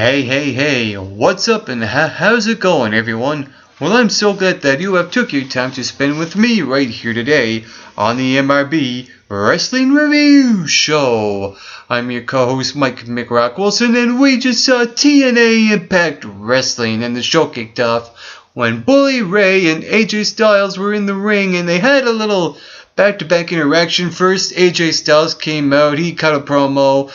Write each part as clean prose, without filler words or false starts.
Hey, what's up and how's it going, everyone? Well, I'm so glad that you have took your time to spend with me right here today on the MRB Wrestling Review Show. I'm your co-host, Mike McRock-Wilson, and we just saw TNA Impact Wrestling, and the show kicked off when Bully Ray and AJ Styles were in the ring, and they had a little back-to-back interaction. First, AJ Styles came out, he cut a promo,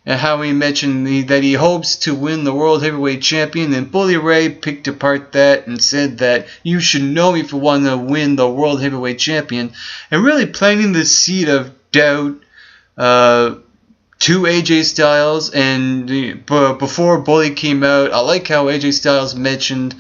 and how he mentioned that he hopes to win the World Heavyweight Champion. Then Bully Ray picked apart that and said that you should know if you want to win the World Heavyweight Champion, and really planting the seed of doubt to AJ Styles. And before Bully came out, I like how AJ Styles mentioned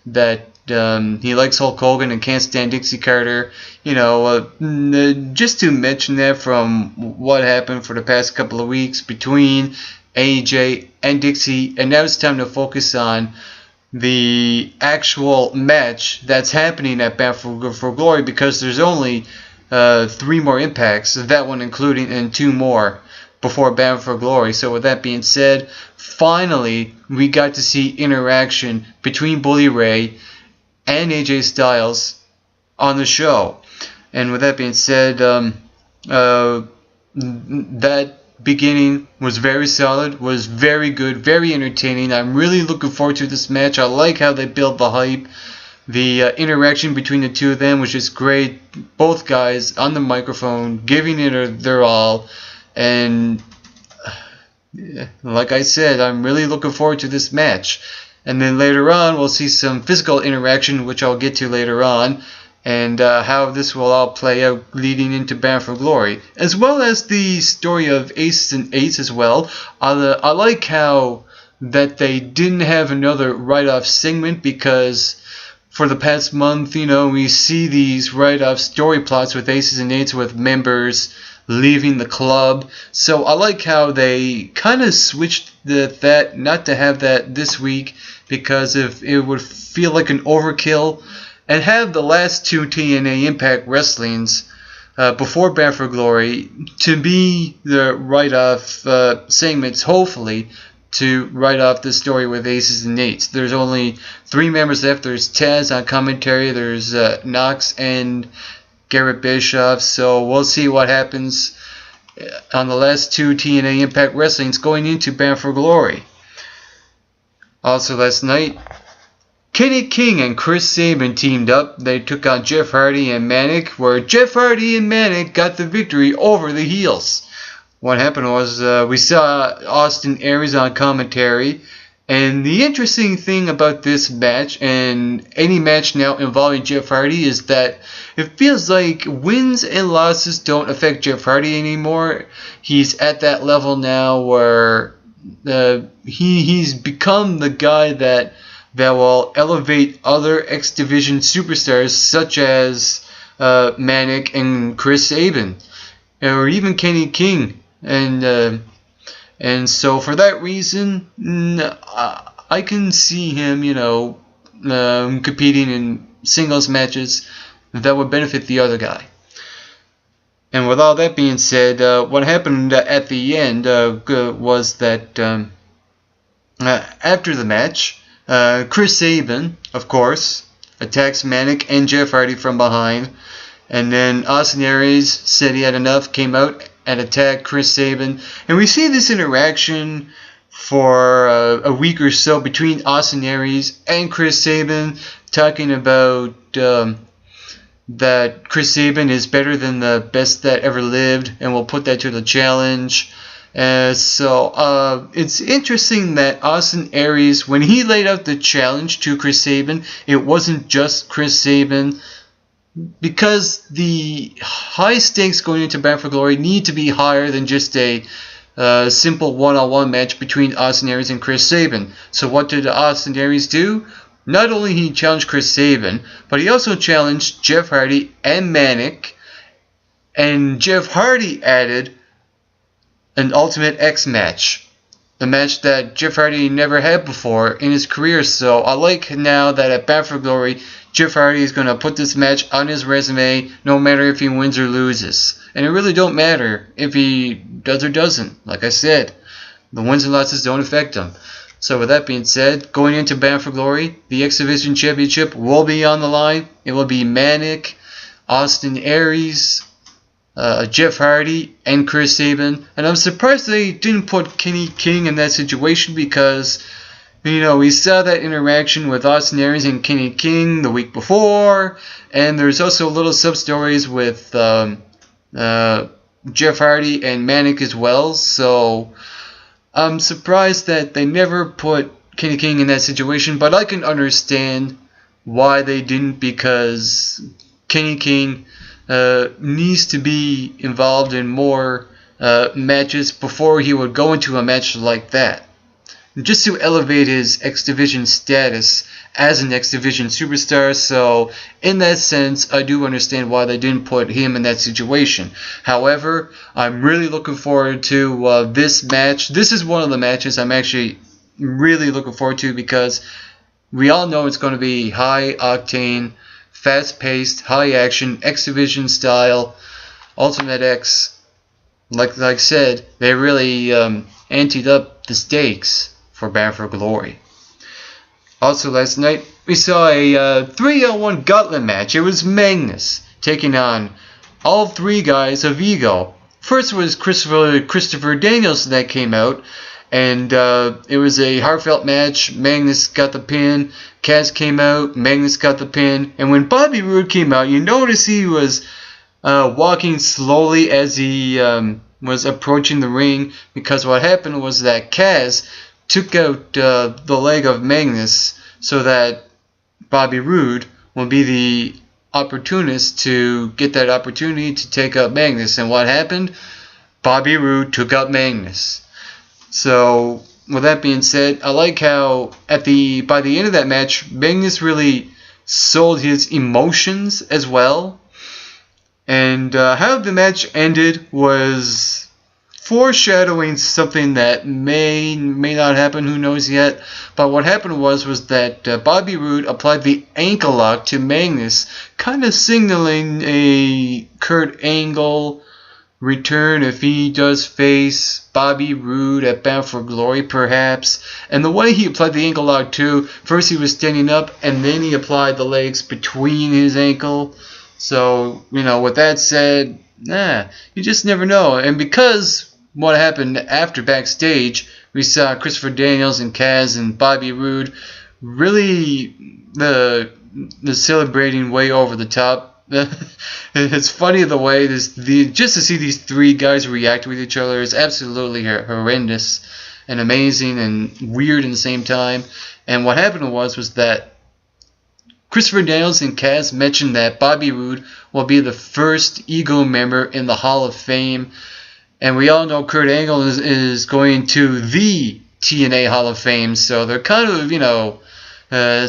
that he likes Hulk Hogan and can't stand Dixie Carter. Just to mention that from what happened for the past couple of weeks between AJ and Dixie, and now it's time to focus on the actual match that's happening at Bound for Glory, because there's only 3 more impacts, that one including, and 2 more before Bound for Glory. So with that being said, finally we got to see interaction between Bully Ray and AJ Styles on the show. And with that being said, that beginning was very solid, was very good, very entertaining. I'm really looking forward to this match. I like how they build the hype. The interaction between the two of them was just great. Both guys on the microphone giving it their all. And like I said, I'm really looking forward to this match. And then later on, we'll see some physical interaction, which I'll get to later on, and how this will all play out leading into Bound for Glory, as well as the story of Aces and Eights as well. I like how that they didn't have another write-off segment, because for the past month, we see these write-off story plots with Aces and Eights with members leaving the club. So I like how they kind of switched that, not to have that this week, because if it would feel like an overkill, and have the last 2 TNA Impact Wrestlings before Bound for Glory to be the write-off segments, hopefully, to write off the story with Aces and Eights. There's only 3 members left. There's Taz on commentary, there's Knox and Garrett Bischoff. So we'll see what happens on the last 2 TNA Impact Wrestlings going into Bound for Glory. Also last night, Kenny King and Chris Sabin teamed up. They took on Jeff Hardy and Manic, where Jeff Hardy and Manic got the victory over the heels. What happened was we saw Austin Aries on commentary, and the interesting thing about this match, and any match now involving Jeff Hardy, is that it feels like wins and losses don't affect Jeff Hardy anymore. He's at that level now where he's become the guy that will elevate other X Division superstars such as Manic and Chris Sabin, or even Kenny King. And so for that reason, I can see him, competing in singles matches that would benefit the other guy. And with all that being said, what happened at the end was that after the match, Chris Sabin, of course, attacks Manic and Jeff Hardy from behind, and then Austin Aries said he had enough, came out and attacked Chris Sabin, and we see this interaction for a week or so between Austin Aries and Chris Sabin, talking about that Chris Sabin is better than the best that ever lived, and will put that to the challenge. So it's interesting that Austin Aries, when he laid out the challenge to Chris Sabin, it wasn't just Chris Sabin, because the high stakes going into Bound for Glory need to be higher than just a simple one-on-one match between Austin Aries and Chris Sabin. So what did Austin Aries do? Not only he challenged Chris Sabin, but he also challenged Jeff Hardy and Manic, and Jeff Hardy added an Ultimate X match, a match that Jeff Hardy never had before in his career. So I like now that at Bound for Glory, Jeff Hardy is going to put this match on his resume, no matter if he wins or loses. And it really don't matter if he does or doesn't. Like I said, the wins and losses don't affect him. So with that being said, going into Bound for Glory, the X Division Championship will be on the line. It will be Manic, Austin Aries, Jeff Hardy, and Chris Sabin. And I'm surprised they didn't put Kenny King in that situation because, we saw that interaction with Austin Aries and Kenny King the week before. And there's also little sub-stories with Jeff Hardy and Manic as well. So I'm surprised that they never put Kenny King in that situation, but I can understand why they didn't, because Kenny King needs to be involved in more matches before he would go into a match like that, just to elevate his X Division status as an X Division superstar. So in that sense, I do understand why they didn't put him in that situation. However, I'm really looking forward to this match. This is one of the matches I'm actually really looking forward to, because we all know it's going to be high octane, fast paced, high action, X Division style, Ultimate X. Like I said, they really anteed up the stakes for Bound for Glory. Also last night, we saw a 3-on-1 gauntlet match. It was Magnus taking on all three guys of Ego. First was Christopher Daniels that came out, and it was a heartfelt match. Magnus got the pin, Kaz came out, Magnus got the pin, and when Bobby Roode came out, you notice he was walking slowly as he was approaching the ring, because what happened was that Kaz took out the leg of Magnus so that Bobby Roode will be the opportunist to get that opportunity to take out Magnus. And what happened? Bobby Roode took out Magnus. So with that being said, I like how by the end of that match, Magnus really sold his emotions as well. And how the match ended was foreshadowing something that may not happen, who knows yet. But what happened was that Bobby Roode applied the ankle lock to Magnus, kind of signaling a Kurt Angle return if he does face Bobby Roode at Bound for Glory, perhaps. And the way he applied the ankle lock too, first he was standing up and then he applied the legs between his ankle. So, with that said, you just never know. And because what happened after backstage, we saw Christopher Daniels and Kaz and Bobby Roode really the celebrating way over the top. It's funny the way just to see these three guys react with each other is absolutely horrendous and amazing and weird in the same time. And what happened was that Christopher Daniels and Kaz mentioned that Bobby Roode will be the first Ego member in the Hall of Fame. And we all know Kurt Angle is going to the TNA Hall of Fame. So they're kind of,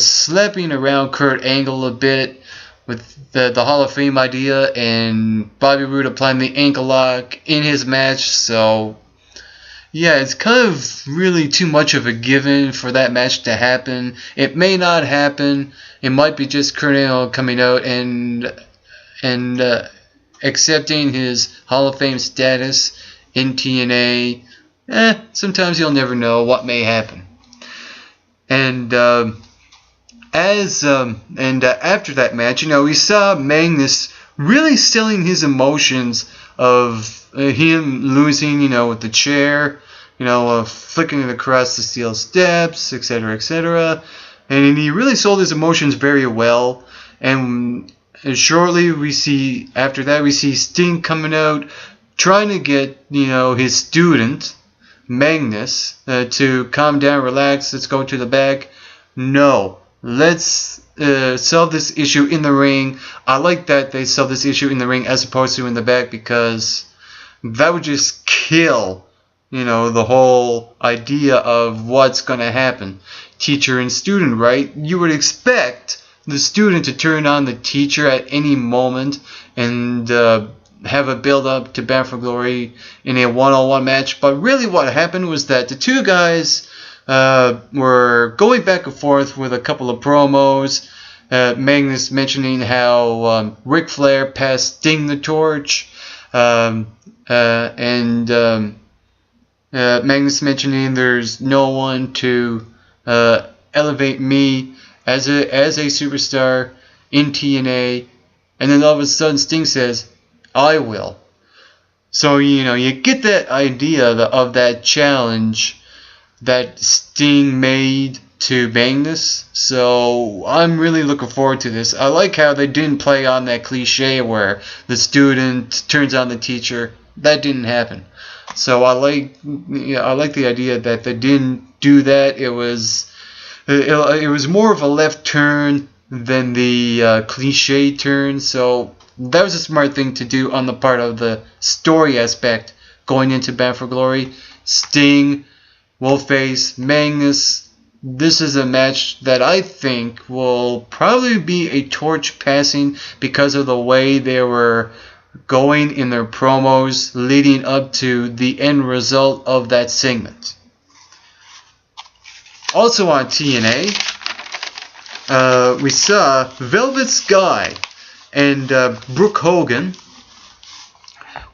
slapping around Kurt Angle a bit with the Hall of Fame idea. And Bobby Roode applying the ankle lock in his match. So, yeah, it's kind of really too much of a given for that match to happen. It may not happen. It might be just Kurt Angle coming out and accepting his Hall of Fame status in TNA. Sometimes you'll never know what may happen. And after that match, we saw Magnus really selling his emotions of him losing, with the chair, flicking it across the steel steps, etc., etc. And he really sold his emotions very well. And shortly after that we see Sting coming out, trying to get, his student, Magnus, to calm down, relax, let's go to the back. No, let's solve this issue in the ring. I like that they solve this issue in the ring as opposed to in the back, because that would just kill, the whole idea of what's going to happen. Teacher and student, right? You would expect the student to turn on the teacher at any moment and have a build-up to Bound for Glory in a one-on-one match. But really what happened was that the two guys were going back and forth with a couple of promos. Magnus mentioning how Ric Flair passed Sting the torch. And Magnus mentioning there's no one to elevate me as a superstar in TNA, and then all of a sudden Sting says, "I will." So you get that idea of that challenge that Sting made to Magnus. So I'm really looking forward to this. I like how they didn't play on that cliche where the student turns on the teacher. That didn't happen. So I like the idea that they didn't do that. It was more of a left turn than the cliche turn. So that was a smart thing to do on the part of the story aspect going into Bound for Glory. Sting will face Magnus. This is a match that I think will probably be a torch passing because of the way they were going in their promos leading up to the end result of that segment. Also on TNA, we saw Velvet Sky and Brooke Hogan.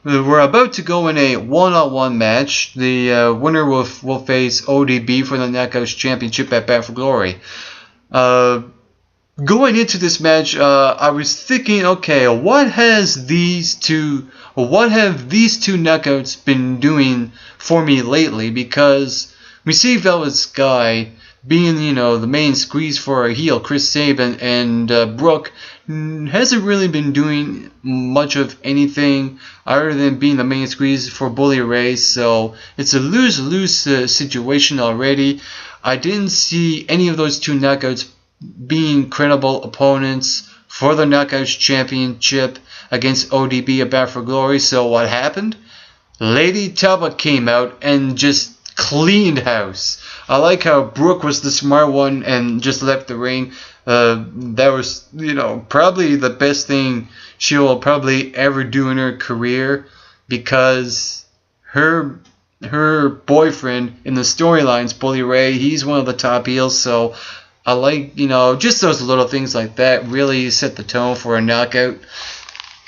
We're about to go in a one-on-one match. The winner will face ODB for the Knockouts Championship at Bound for Glory. Going into this match, I was thinking, okay, what have these two Knockouts been doing for me lately? Because we see Velvet Sky being, the main squeeze for a heel, Chris Sabin, and Brooke hasn't really been doing much of anything other than being the main squeeze for Bully Ray, so it's a lose-lose situation already. I didn't see any of those two Knockouts being credible opponents for the Knockouts Championship against ODB at Bound for Glory, so what happened? Lady Taba came out and just cleaned house. I like how Brooke was the smart one and just left the ring. That was, probably the best thing she will probably ever do in her career, because her boyfriend in the storylines, Bully Ray, he's one of the top heels. So I like, just those little things like that really set the tone for a knockout.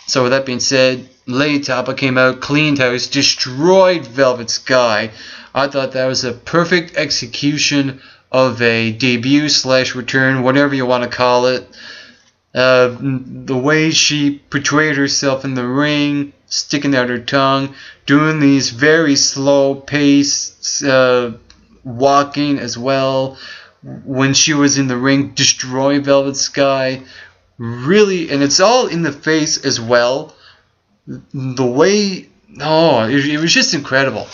So with that being said, Lady Tapa came out, cleaned house, destroyed Velvet Sky. I thought that was a perfect execution of a debut/return, whatever you want to call it. The way she portrayed herself in the ring, sticking out her tongue, doing these very slow pace walking as well. When she was in the ring, destroy Velvet Sky. Really, and it's all in the face as well. The way, it was just incredible.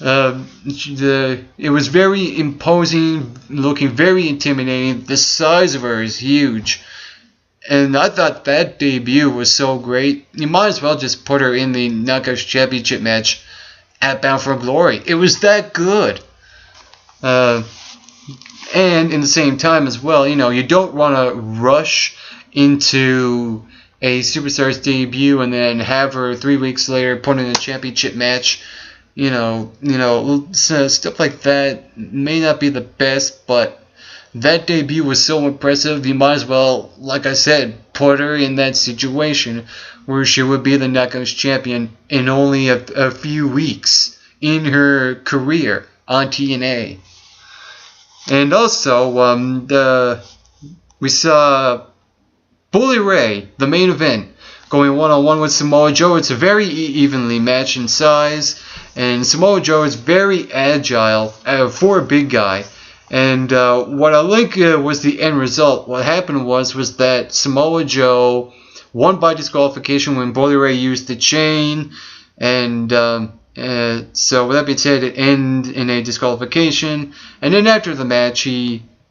It was very imposing, looking very intimidating. The size of her is huge. And I thought that debut was so great. You might as well just put her in the Knockouts Championship match at Bound for Glory. It was that good. And in the same time as well, you don't want to rush into a superstar's debut and then have her 3 weeks later put in a championship match. Stuff like that may not be the best, but that debut was so impressive. You might as well, like I said, put her in that situation where she would be the Knockouts champion in only a few weeks in her career on TNA. And also, we saw Bully Ray, the main event, going one-on-one with Samoa Joe. It's a very evenly matched in size, and Samoa Joe is very agile for a big guy. And what I like was the end result. What happened was that Samoa Joe won by disqualification when Bully Ray used the chain, and so with that being said, it ended in a disqualification. And then after the match,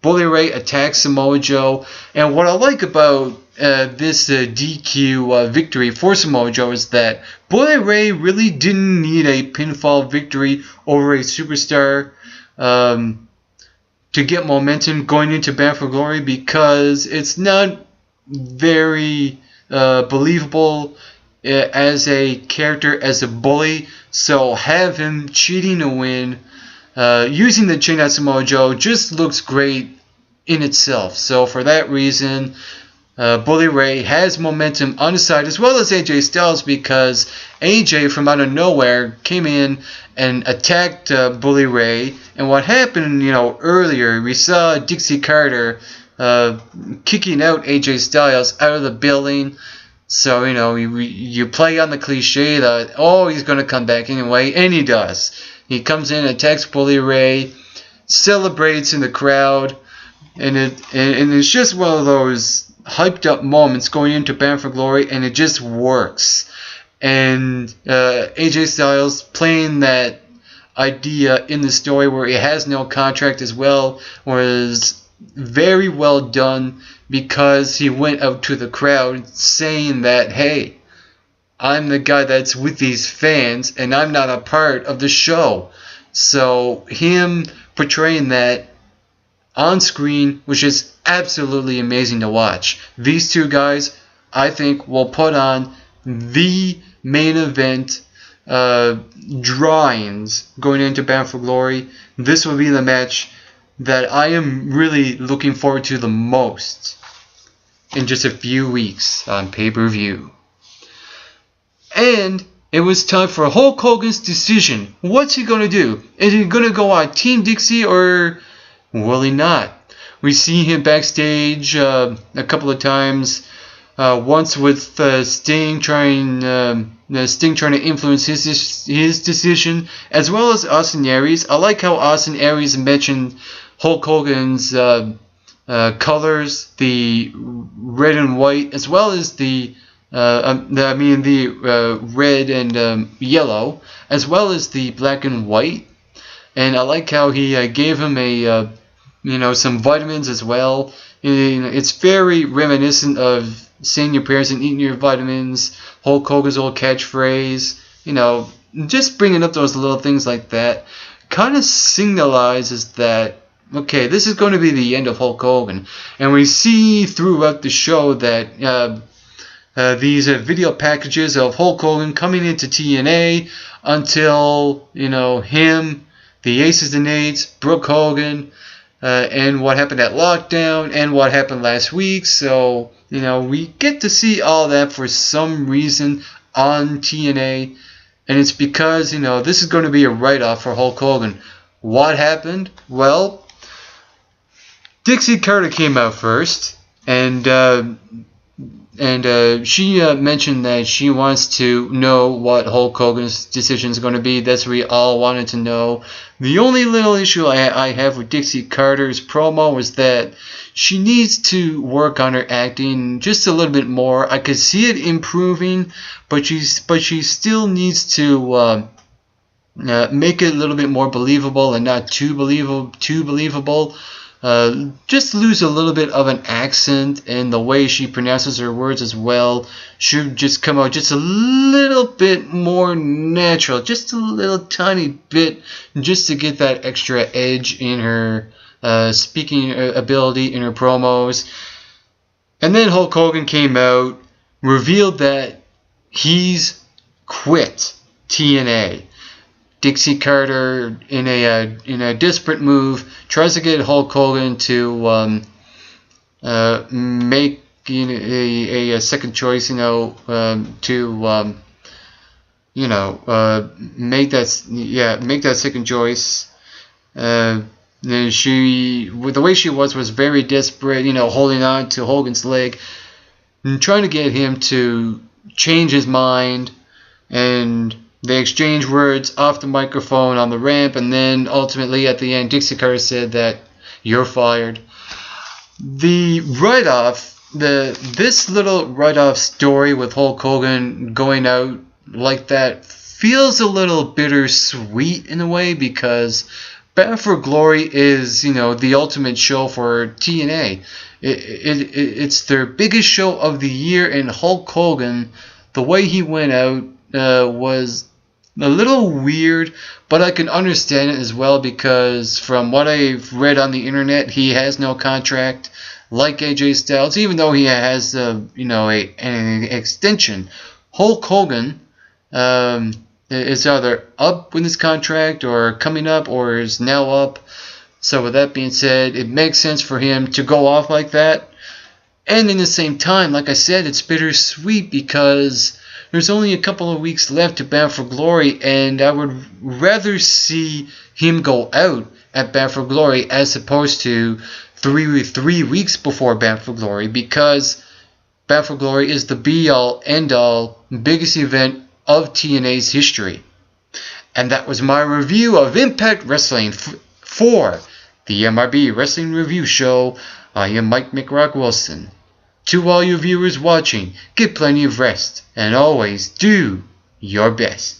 Bully Ray attacks Samoa Joe. And what I like about this DQ victory for Samoa Joe is that Bully Ray really didn't need a pinfall victory over a superstar to get momentum going into Bound for Glory, because it's not very believable as a character, as a bully. So have him cheating to win, using the chain at Samoa Joe just looks great in itself. So for that reason, Bully Ray has momentum on his side, as well as AJ Styles, because AJ from out of nowhere came in and attacked Bully Ray. And what happened, earlier, we saw Dixie Carter kicking out AJ Styles out of the building. So, you play on the cliche that, he's going to come back anyway, and he does. He comes in, attacks Bully Ray, celebrates in the crowd, and it's just one of those hyped up moments going into Bound for Glory, and it just works. And AJ Styles playing that idea in the story where he has no contract as well was very well done, because he went out to the crowd saying that, hey, I'm the guy that's with these fans and I'm not a part of the show. So him portraying that on screen was just absolutely amazing to watch. These two guys, I think, will put on the main event drawings going into Bound for Glory. This will be the match that I am really looking forward to the most in just a few weeks on pay-per-view. And it was time for Hulk Hogan's decision. What's he going to do? Is he going to go on Team Dixie, or will he not? We see him backstage a couple of times. Once with Sting trying to influence his decision, as well as Austin Aries. I like how Austin Aries mentioned Hulk Hogan's colors, the red and white, as well as the red and yellow, as well as the black and white. And I like how he gave him some vitamins as well. It's very reminiscent of saying your prayers and eating your vitamins, Hulk Hogan's old catchphrase. Just bringing up those little things like that kind of signalizes that, okay, this is going to be the end of Hulk Hogan. And we see throughout the show that these video packages of Hulk Hogan coming into TNA until, him, the Aces and Eights, Brooke Hogan, and what happened at Lockdown, and what happened last week. So, we get to see all that for some reason on TNA. And it's because, this is going to be a write-off for Hulk Hogan. What happened? Well, Dixie Carter came out first, and she mentioned that she wants to know what Hulk Hogan's decision is going to be. That's what we all wanted to know. The only little issue I have with Dixie Carter's promo was that she needs to work on her acting just a little bit more. I could see it improving, but she still needs to make it a little bit more believable and not too believable. Just lose a little bit of an accent, and the way she pronounces her words as well should just come out just a little bit more natural, just a little tiny bit, just to get that extra edge in her speaking ability in her promos. And then Hulk Hogan came out, revealed that he's quit TNA. Dixie Carter, in a desperate move, tries to get Hulk Hogan to make a second choice, make that second choice. Then the way she was very desperate, holding on to Hogan's leg, and trying to get him to change his mind, and they exchanged words off the microphone on the ramp, and then ultimately at the end, Dixie Carter said that you're fired. The write-off, this little write-off story with Hulk Hogan going out like that feels a little bittersweet in a way, because Bound for Glory is, the ultimate show for TNA. It's their biggest show of the year, and Hulk Hogan, the way he went out was a little weird, but I can understand it as well, because from what I've read on the internet, he has no contract like AJ Styles, even though he has an extension. Hulk Hogan is either up with his contract or coming up or is now up. So with that being said, it makes sense for him to go off like that. And in the same time, like I said, it's bittersweet because there's only a couple of weeks left to Bound for Glory, and I would rather see him go out at Bound for Glory as opposed to three weeks before Bound for Glory, because Bound for Glory is the be-all, end-all, biggest event of TNA's history. And that was my review of Impact Wrestling for the MRB Wrestling Review Show. I am Mike McRock Wilson. To all you viewers watching, get plenty of rest, and always do your best.